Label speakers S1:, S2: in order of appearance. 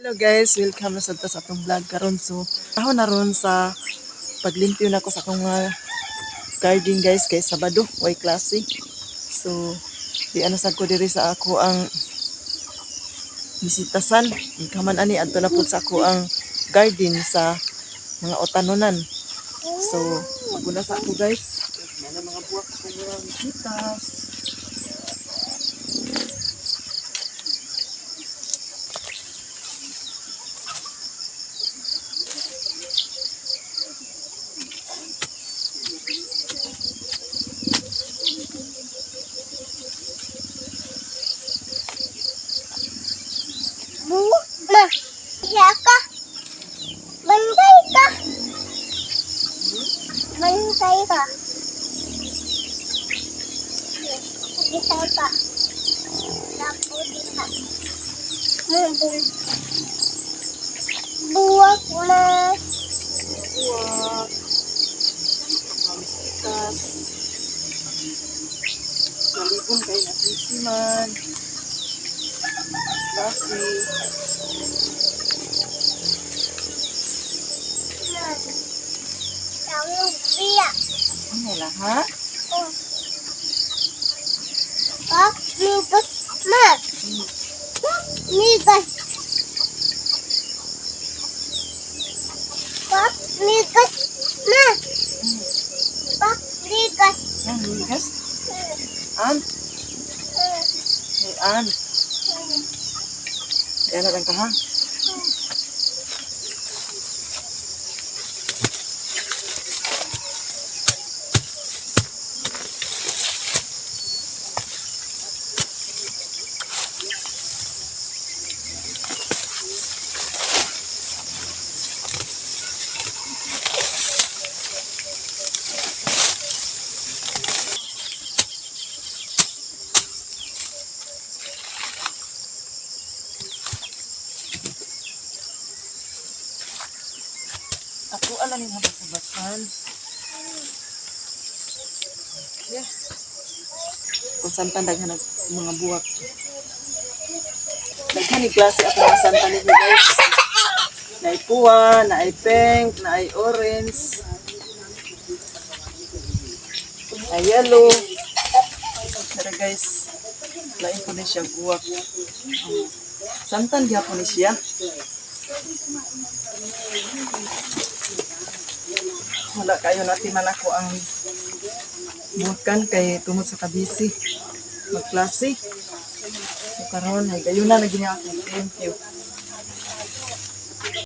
S1: Hello guys, welcome na sa atong vlog karon. So, ako na ron sa paglimpyo na ko sa akong garden guys kay Sabado, way klase. So, di ano sad ko diri sa ako ang bisitasan. Ikaman ani adto na pud sa ako ang garden sa mga otanonan. So, maguna sa ako guys. Yan ang mga buwak ko mga bisitas.
S2: Ma, siya ka. Bantay ka. Bantay ka. Bantay ka. Lapo di ka. Buwak na.
S1: Buwak. Mga bisitas. Galibon kay natisiman. Klase.
S2: Tawag biya.
S1: Ano lang ha?
S2: Pak, migas. Ma. Migas. Pak, migas. Ma. Pak, migas.
S1: Yan, ligas. An? Hey, An. Yan na lang ka ha? Ako alam yung habang sa batan. Yeah. Kung saan daghan ng mga buwak. Daghan ni klase ako mga santa ninyo guys. Naay puwa, naay pink, naay orange, naay yellow. Pero guys, lain po na siya buwak. Santan diha po ni siya. Wala kayo natin man ako ang bukan kay tungod sa kabisi magklase. So karon ay gayon na lagi niya ako. Thank you.